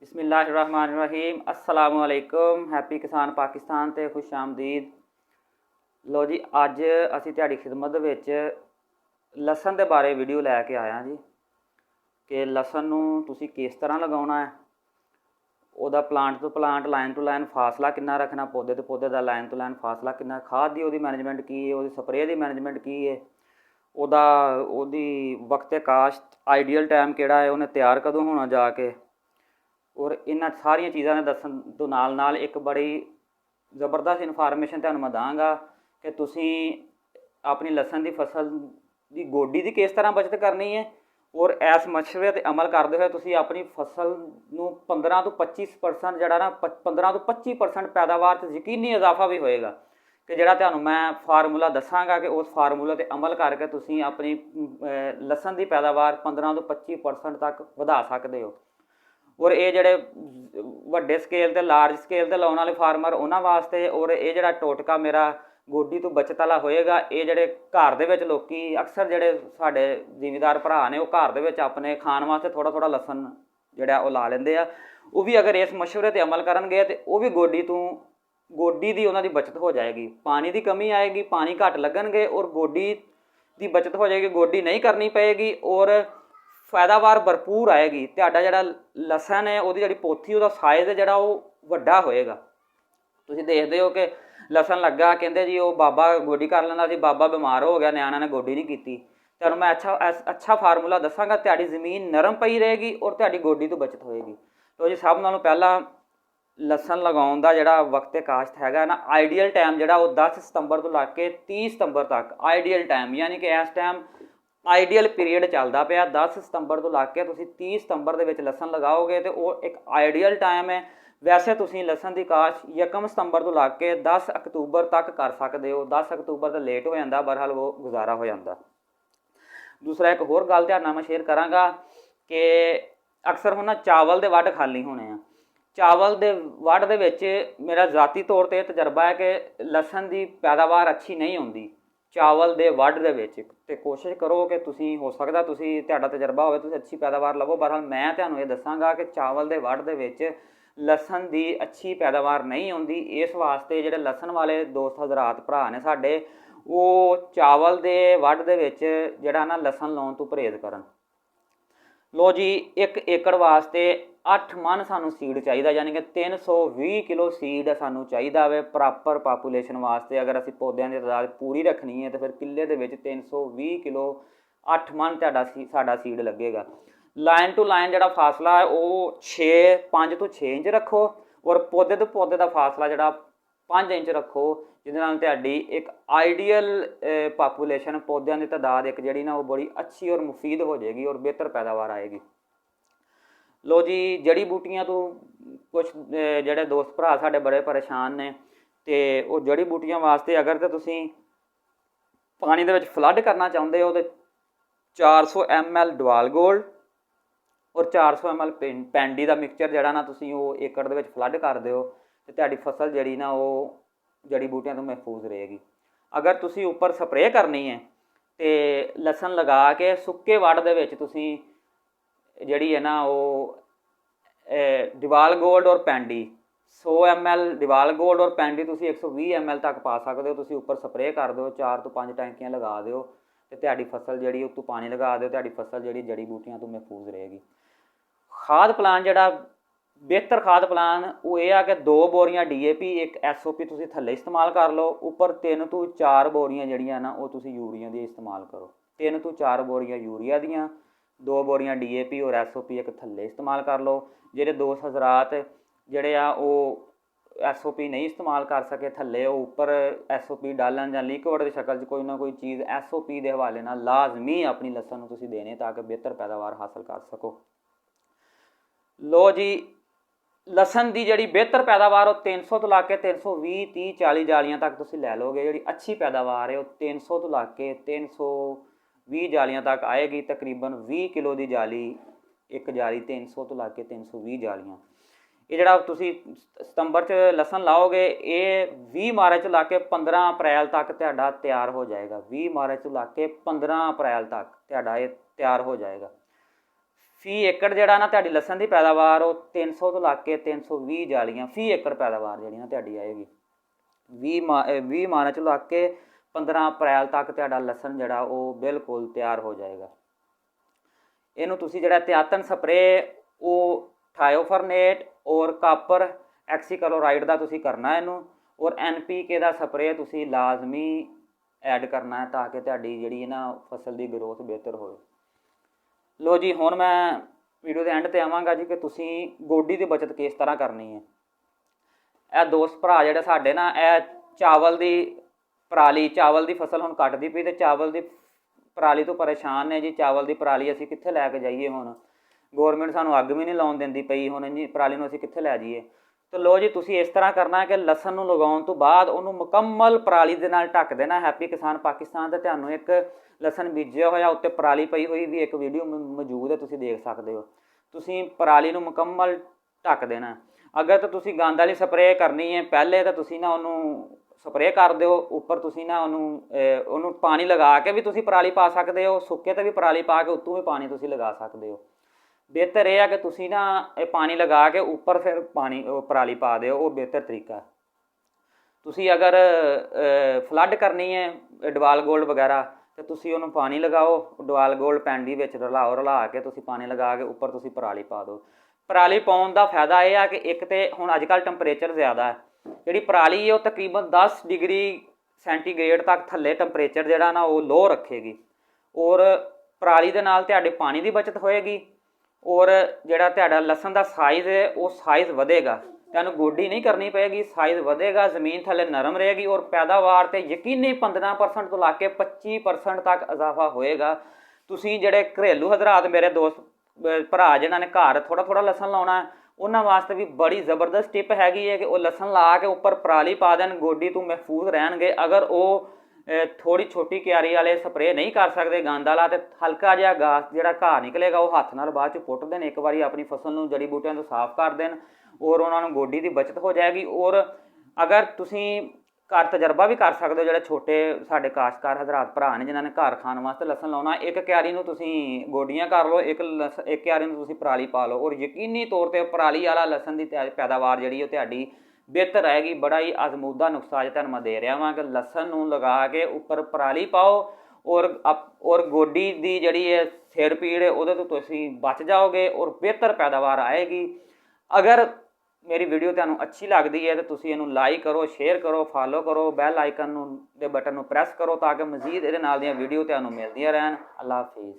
बिस्मिल्लाहिर्रहमानिर्रहीम अस्सलामु अलैकुम। हैप्पी किसान पाकिस्तान ते खुश आमदीद। लो जी, अज असी तुहाडी खिदमत विच लसन दे बारे वीडियो लैके आया जी कि लसन नूं तुसीं किस तरह लगाउणा है, ਉਹਦਾ ਪਲਾਂਟ ਤੋਂ ਪਲਾਂਟ ਲਾइन टू लाइन फासला किन्ना रखना, पौधे तो पौधे का लाइन टू लाइन फासला किन्ना, खाद की ਉਹਦੀ मैनेजमेंट की है, ਉਹਦੀ स्प्रे की मैनेजमेंट की है, ਉਹਦੀ वक्ते काश्त आइडियल टाइम ਕਿਹੜਾ है, उन्हें तैयार कदों होना जाके। और इन्हां सारिया चीज़ों ने दसन तो नाल एक बड़ी ज़बरदस्त इन्फॉर्मेशन तुहानूं मैं दांगा कि तुसीं अपनी लसन की फसल की गोडी की किस तरह बचत करनी है और इस मशवरे पर अमल करते हुए तुसीं अपनी फसल नूं 15 तो 25% जिहड़ा ना 15 तो 25% पैदावार च यकीनी इजाफा भी होएगा कि जिहड़ा तुहानूं मैं फार्मूला दसांगा कि उस फार्मूले पर अमल करके तुसीं अपनी लसन की पैदावार 15 तो 25% तक वधा सकते हो। और ये जोड़े वड्डे स्केल ते लार्ज स्केल ते लाने वाले फार्मर उन्होंने वास्ते और ये जोड़ा टोटका मेरा गोडी तो बचत वाला होएगा। ये जोड़े घर दे विच लोकी अक्सर जोड़े साडे जिमीदार भरा ने वो घर दे विच अपने खाण वास्ते थोड़ा थोड़ा लसन जोड़ा वो ला लेंदे आ। वो भी अगर इस मशवरे पर अमल करनगे तो वो भी गोडी की उन्हों की बचत हो जाएगी। पानी की कमी आएगी, पानी घट लगणगे और गोडी की बचत हो जाएगी, गोडी नहीं करनी पेगी और पैदावार भरपूर आएगी। तुहाडा जिहड़ा लसन है उसकी जिहड़ी पोथी उसका साइज़ जिहड़ा वो वड्डा होएगा। तुसीं देखदे हो कि लसन लगा कहंदे जी वो बाबा गोडी कर लैंदा सी, बाबा बीमार हो गया, न्याणिਆਂ ने गोडी नहीं की। तुहानूं मैं अच्छा फार्मूला दसांगा, तुहाडी ज़मीन नरम पई रहेगी और तुहाडी गोडी तो बचत होएगी। तो जी सब नालों पहला लसन लगाउण दा जिहड़ा वक्ते काश्त हैगा ना, आइडियल टाइम जिहड़ा वो 10 सितंबर तो लैके 30 सितंबर तक आइडियल टाइम, यानी कि इस टाइम आइडियल पीरीयड चलता पाया 10 सितंबर तो लग के तुसीं 30 सितंबर के लसन लगाओगे तो वो एक आइडियल टाइम है। वैसे तुसीं लसन की काश 1 सितंबर तो लग के 10 अक्तूबर तक कर सकते हो। 10 अक्तूबर तो लेट हो जाता, बहरहाल वो गुजारा हो जाता। दूसरा एक होर गल तुहाडे नाल मैं शेयर करांगा कि अक्सर हुण चावल के वढ खाली होने हैं। चावल के वढ दे विच मेरा ज़ाती तौर पर तजर्बा है कि लसन की पैदावार अच्छी नहीं होंदी चावल के वढ दे विच। ते कोशिश करो कि तुसीं हो सकदा तुसीं तुहाडा तजर्बा होवे तुसीं अच्छी पैदावार लवो। बहरहाल मैं तुहानूं ये दसांगा कि चावल के वढ दे विच लसन की अच्छी पैदावार नहीं होंदी। इस वास्ते जिहड़े लसन वाले दोस्त हज़रात भरा ने साडे वो चावल के वढ दे विच जिहड़ा ना लसन लाउण तो परहेज़ करन। लो जी, 1 एकड़ वास्ते 8 मन सानू सीड चाहिए, यानी कि 320 किलो सीड सानू चाहिए वे प्रॉपर पापूलेशन वास्ते। अगर असी पौधों की तादाद पूरी रखनी है तो फिर किले के 320 किलो 8 मन साडा सीड लगेगा। लाइन टू लाइन जिहड़ा फासला है वो 5 तो 6 इंच रखो और पौधे तो पौधे का फासला जिहड़ा 5 इंच रखो, जिहदे नाल तुहाडी एक आइडियल पापूलेशन पौधों की तादाद एक जिहड़ी ना वो बड़ी अच्छी और मुफीद हो जाएगी और बेहतर पैदावार आएगी। लो जी, जड़ी बूटियां तो कुछ जिहड़े दोस्त भरा साडे बड़े परेशान ने तो वो जड़ी बूटियां वास्ते अगर तो तुसीं पानी दे विच फ्लड करना चाहुंदे हो तो 400 ml डवाल गोल्ड और 400 ml पैंडी का मिक्सचर जिहड़ा ना तुसीं वो एकड़ दे विच फ्लड कर दिओ तो तुहाडी फसल जिहड़ी ना वो जड़ी बूटियां तो महफूज रहेगी। अगर तुसीं उपर स्प्रे करनी है तो लसन लगा के सुक्के वड दे विच तुसीं जिहड़ी है ना वो डिवाल गोल्ड और पैंडी 100 ml डिवाल गोल्ड और पैंडी तुसीं 120 ml तक पा सकते हो। तुसीं उपर स्प्रे कर दो, 4 तो 5 टैंकियां लगा दो तो तुहाडी फसल जिहड़ी उत्तों पानी लगा दो, तुहाडी फसल जिहड़ी जड़ी बूटियां तो महफूज रहेगी। खाद प्लान जिहड़ा बेहतर खाद प्लान वो ये कि 2 बोरियां DAP 1 SOP तुसीं थल्ले इस्तेमाल कर लो, उपर 3 तो 4 बोरियां जिहड़ियां ना वो तुसीं यूरिया दी इस्तेमाल करो। 3 तो 4 बोरियां यूरिया दियां, 2 बोरियां DAP और SOP एक थल्ले इस्तेमाल कर लो। जिहड़े दोस्त हज़रात जिहड़े आ वो SOP नहीं इस्तेमाल कर सके थल्ले वो उपर SOP डालन जां लिक्विड की शक्ल कोई ना कोई चीज़ SOP के हवाले नाल लाजमी अपनी लसन नूं तुसीं देने ताकि बेहतर पैदावार हासिल कर सको। लो जी, लसन की जिहड़ी बेहतर पैदावार वो 300 तो लग के 320 30 40 जालियां तक तुसीं लै लोगे। जिहड़ी अच्छी पैदावार है वो 300 तो लग के 320 जालियां तक आएगी। तकरीबन 20 किलो की जाली एक जाली 300 तो लग के 320 जालियां। ये जिहड़ा तुसीं सितंबर च लसन लाओगे ये 20 मार्च तो लग के 15 अप्रैल तक तुहाडा तैयार हो जाएगा। 20 मार्च तो लग के 15 अप्रैल तक तुहाडा ये तैयार हो जाएगा। ਫੀ ਏਕੜ ਜਿਹੜਾ ਨਾ ਤੁਹਾਡੀ ਲਸਣ ਦੀ ਪੈਦਾਵਾਰ ਉਹ 300 ਤੋਂ ਲੱਗ ਕੇ 320 ਜਾਲੀਆਂ ਫੀ ਏਕੜ ਪੈਦਾਵਾਰ ਜਿਹੜੀ ਨਾ ਤੁਹਾਡੀ ਆਏਗੀ। 20 ਮਾਰਚ ਲੱਗ ਕੇ 15 ਅਪ੍ਰੈਲ ਤੱਕ ਤੁਹਾਡਾ ਲਸਣ ਜਿਹੜਾ ਉਹ ਬਿਲਕੁਲ ਤਿਆਰ ਹੋ ਜਾਏਗਾ। ਇਹਨੂੰ ਤੁਸੀਂ ਜਿਹੜਾ ਤਿਆਤਨ ਸਪਰੇ ਉਹ ਥਾਇਓਫਰਨੇਟ ਔਰ ਕਾਪਰ ਐਕਸੀਕਲੋਰਾਈਡ ਦਾ ਤੁਸੀਂ ਕਰਨਾ ਇਹਨੂੰ, ਔਰ NPK ਦਾ ਸਪਰੇ ਤੁਸੀਂ ਲਾਜ਼ਮੀ ਐਡ ਕਰਨਾ ਹੈ ਤਾਂ ਕਿ ਤੁਹਾਡੀ ਜਿਹੜੀ ਨਾ ਫਸਲ ਦੀ ਗਰੋਥ ਬਿਹਤਰ ਹੋਵੇ। ਲੋ ਜੀ, ਹੁਣ ਮੈਂ ਵੀਡੀਓ ਦੇ ਐਂਡ ਤੇ ਆਵਾਂਗਾ ਜੀ ਕਿ ਤੁਸੀਂ ਗੋਡੀ ਦੀ ਬਚਤ ਕਿਸ ਤਰ੍ਹਾਂ ਕਰਨੀ ਹੈ। ਇਹ ਦੋਸਤ ਭਰਾ ਜਿਹੜੇ ਸਾਡੇ ਨਾ ਇਹ ਚਾਵਲ ਦੀ ਫਸਲ ਹੁਣ ਕੱਟਦੀ ਪਈ ਤੇ ਚਾਵਲ ਦੀ ਪਰਾਲੀ ਤੋਂ ਪਰੇਸ਼ਾਨ ਨੇ ਜੀ। ਚਾਵਲ ਦੀ ਪਰਾਲੀ ਅਸੀਂ ਕਿੱਥੇ ਲੈ ਕੇ ਜਾਈਏ? ਹੁਣ ਗੌਰਮੈਂਟ ਸਾਨੂੰ ਅੱਗ ਵੀ ਨਹੀਂ ਲਾਉਣ ਦਿੰਦੀ ਪਈ, ਹੁਣ ਜੀ ਪਰਾਲੀ ਨੂੰ ਅਸੀਂ ਕਿੱਥੇ ਲੈ ਜਾਈਏ? ਤਾਂ ਲੋ ਜੀ, ਤੁਸੀਂ ਇਸ ਤਰ੍ਹਾਂ ਕਰਨਾ ਹੈ ਕਿ ਲਸਣ ਨੂੰ ਲਗਾਉਣ ਤੋਂ ਬਾਅਦ ਉਹਨੂੰ ਮੁਕੰਮਲ ਪਰਾਲੀ ਦੇ ਨਾਲ ਢੱਕ ਦੇਣਾ। ਹੈਪੀ ਕਿਸਾਨ ਪਾਕਿਸਤਾਨ ਤੇ ਤੁਹਾਨੂੰ ਇੱਕ ਲਸਣ ਬੀਜਿਆ ਹੋਇਆ ਉੱਤੇ ਪਰਾਲੀ ਪਈ ਹੋਈ ਵੀ ਇੱਕ ਵੀਡੀਓ ਮੌਜੂਦ ਹੈ, ਤੁਸੀਂ ਦੇਖ ਸਕਦੇ ਹੋ। ਤੁਸੀਂ ਪਰਾਲੀ ਨੂੰ ਮੁਕੰਮਲ ਢੱਕ ਦੇਣਾ। ਅਗਰ ਤਾਂ ਤੁਸੀਂ ਗੰਦ ਵਾਲੀ ਸਪਰੇਅ ਕਰਨੀ ਹੈ ਪਹਿਲੇ ਤਾਂ ਤੁਸੀਂ ਨਾ ਉਹਨੂੰ ਸਪਰੇਅ ਕਰ ਦਿਓ ਉੱਪਰ, ਤੁਸੀਂ ਨਾ ਉਹਨੂੰ ਪਾਣੀ ਲਗਾ ਕੇ ਵੀ ਤੁਸੀਂ ਪਰਾਲੀ ਪਾ ਸਕਦੇ ਹੋ, ਸੁੱਕੇ 'ਤੇ ਵੀ ਪਰਾਲੀ ਪਾ ਕੇ ਉੱਤੋਂ ਵੀ ਪਾਣੀ ਤੁਸੀਂ ਲਗਾ ਸਕਦੇ ਹੋ। ਬਿਹਤਰ ਇਹ ਆ ਕਿ ਤੁਸੀਂ ਨਾ ਇਹ ਪਾਣੀ ਲਗਾ ਕੇ ਉੱਪਰ ਫਿਰ ਪਰਾਲੀ ਪਾ ਦਿਓ, ਉਹ ਬਿਹਤਰ ਤਰੀਕਾ। ਤੁਸੀਂ ਅਗਰ ਫਲੱਡ ਕਰਨੀ ਹੈ ਡਵਾਲ ਗੋਲਡ ਵਗੈਰਾ ਤੇ ਤੁਸੀਂ ਉਹਨੂੰ ਪਾਣੀ ਲਗਾਓ, ਡਵਾਲ ਗੋਲਡ ਪੈਂਡੀ ਵਿੱਚ ਰਲਾ ਕੇ ਤੁਸੀਂ ਪਾਣੀ ਲਗਾ ਕੇ ਉੱਪਰ ਤੁਸੀਂ ਪਰਾਲੀ ਪਾ ਦਿਓ। ਪਰਾਲੀ ਪਾਉਣ ਦਾ ਫਾਇਦਾ ਇਹ ਆ ਕਿ ਇੱਕ ਤਾਂ ਹੁਣ ਅੱਜ ਕੱਲ੍ਹ ਟੈਂਪਰੇਚਰ ਜ਼ਿਆਦਾ ਹੈ, ਜਿਹੜੀ ਪਰਾਲੀ ਹੈ ਉਹ ਤਕਰੀਬਨ 10 ਡਿਗਰੀ ਸੈਂਟੀਗ੍ਰੇਡ ਤੱਕ ਥੱਲੇ ਟੈਂਪਰੇਚਰ ਜਿਹੜਾ ਨਾ ਉਹ ਲੋ ਰੱਖੇਗੀ, ਔਰ ਪਰਾਲੀ ਦੇ ਨਾਲ ਤੁਹਾਡੇ ਪਾਣੀ ਦੀ ਬਚਤ ਹੋਏਗੀ, ਔਰ ਜਿਹੜਾ ਤੁਹਾਡਾ ਲਸਣ ਦਾ ਸਾਈਜ਼ ਹੈ ਉਹ ਸਾਈਜ਼ ਵਧੇਗਾ। ਤੁਹਾਨੂੰ ਗੋਡੀ ਨਹੀਂ ਕਰਨੀ ਪਏਗੀ, ਸਾਈਜ਼ ਵਧੇਗਾ, ਜ਼ਮੀਨ ਥੱਲੇ ਨਰਮ ਰਹੇਗੀ, ਔਰ ਪੈਦਾਵਾਰ 'ਤੇ ਯਕੀਨੀ 15% ਤੋਂ ਲਾ ਕੇ 25% ਤੱਕ ਇਜ਼ਾਫਾ ਹੋਏਗਾ। ਤੁਸੀਂ ਜਿਹੜੇ ਘਰੇਲੂ ਹਜ਼ਰਾਤ ਮੇਰੇ ਦੋਸਤ ਭਰਾ ਜਿਨ੍ਹਾਂ ਨੇ ਘਰ ਥੋੜ੍ਹਾ ਲਸਣ ਲਾਉਣਾ, ਉਹਨਾਂ ਵਾਸਤੇ ਵੀ ਬੜੀ ਜ਼ਬਰਦਸਤ ਟਿਪ ਹੈਗੀ ਹੈ ਕਿ ਉਹ ਲਸਣ ਲਾ ਕੇ ਉੱਪਰ ਪਰਾਲੀ ਪਾ ਦੇਣ, ਗੋਡੀ ਤੋਂ ਮਹਿਫੂਜ਼ ਰਹਿਣਗੇ। ਅਗਰ ਉਹ ਥੋੜ੍ਹੀ ਛੋਟੀ ਕਿਆਰੀ ਵਾਲੇ ਸਪਰੇਅ ਨਹੀਂ ਕਰ ਸਕਦੇ ਗੰਦ ਵਾਲਾ, ਅਤੇ ਹਲਕਾ ਜਿਹਾ ਗਾਸ ਜਿਹੜਾ ਘਾਹ ਨਿਕਲੇਗਾ ਉਹ ਹੱਥ ਨਾਲ ਬਾਅਦ 'ਚ ਪੁੱਟ ਦੇਣ, ਇੱਕ ਵਾਰੀ ਆਪਣੀ ਫਸਲ ਨੂੰ ਜੜੀ ਬੂਟਿਆਂ ਤੋਂ ਸਾਫ਼ ਕਰ ਦੇਣ, ਔਰ ਉਹਨਾਂ ਨੂੰ ਗੋਡੀ ਦੀ ਬਚਤ ਹੋ ਜਾਏਗੀ। ਔਰ ਅਗਰ ਤੁਸੀਂ ਘਰ ਤਜਰਬਾ ਵੀ ਕਰ ਸਕਦੇ ਹੋ, ਜਿਹੜੇ ਛੋਟੇ ਸਾਡੇ ਕਾਸ਼ਤਕਾਰ ਹਜ਼ਰਾਤ ਭਰਾ ਨੇ ਜਿਨ੍ਹਾਂ ਨੇ ਘਰ ਖਾਣ ਵਾਸਤੇ ਲਸਣ ਲਾਉਣਾ, ਇੱਕ ਕਿਆਰੀ ਨੂੰ ਤੁਸੀਂ ਗੋਡੀਆਂ ਕਰ ਲਓ, ਇੱਕ ਕਿਆਰੀ ਨੂੰ ਤੁਸੀਂ ਪਰਾਲੀ ਪਾ ਲਓ, ਔਰ ਯਕੀਨੀ ਤੌਰ 'ਤੇ ਪਰਾਲੀ ਵਾਲਾ ਲਸਣ ਦੀ ਪੈਦਾਵਾਰ ਜਿਹੜੀ ਉਹ ਤੁਹਾਡੀ ਬਿਹਤਰ ਰਹੇਗੀ। ਬੜਾ ਹੀ ਅਜ਼ਮੂਦਾ ਨੁਸਖਾ ਅੱਜ ਤੁਹਾਨੂੰ ਮੈਂ ਦੇ ਰਿਹਾ ਵਾਂ ਕਿ ਲਸਣ ਨੂੰ ਲਗਾ ਕੇ ਉੱਪਰ ਪਰਾਲੀ ਪਾਓ, ਔਰ ਗੋਡੀ ਦੀ ਜਿਹੜੀ ਹੈ ਸਿਰ ਪੀੜ ਉਹਦੇ ਤੋਂ ਤੁਸੀਂ ਬਚ ਜਾਓਗੇ, ਔਰ ਬਿਹਤਰ ਪੈਦਾਵਾਰ ਆਏਗੀ। ਅਗਰ ਮੇਰੀ ਵੀਡੀਓ ਤੁਹਾਨੂੰ ਅੱਛੀ ਲੱਗਦੀ ਹੈ ਤਾਂ ਤੁਸੀਂ ਇਹਨੂੰ ਲਾਈਕ ਕਰੋ, ਸ਼ੇਅਰ ਕਰੋ, ਫਾਲੋ ਕਰੋ, ਬੈਲ ਆਈਕਨ ਦੇ ਬਟਨ ਨੂੰ ਪ੍ਰੈਸ ਕਰੋ ਤਾਂ ਕਿ ਮਜ਼ੀਦ ਇਹਦੇ ਨਾਲ ਦੀਆਂ ਵੀਡੀਓ ਤੁਹਾਨੂੰ ਮਿਲਦੀਆਂ ਰਹਿਣ। ਅੱਲਾ ਹਾਫਿਜ਼।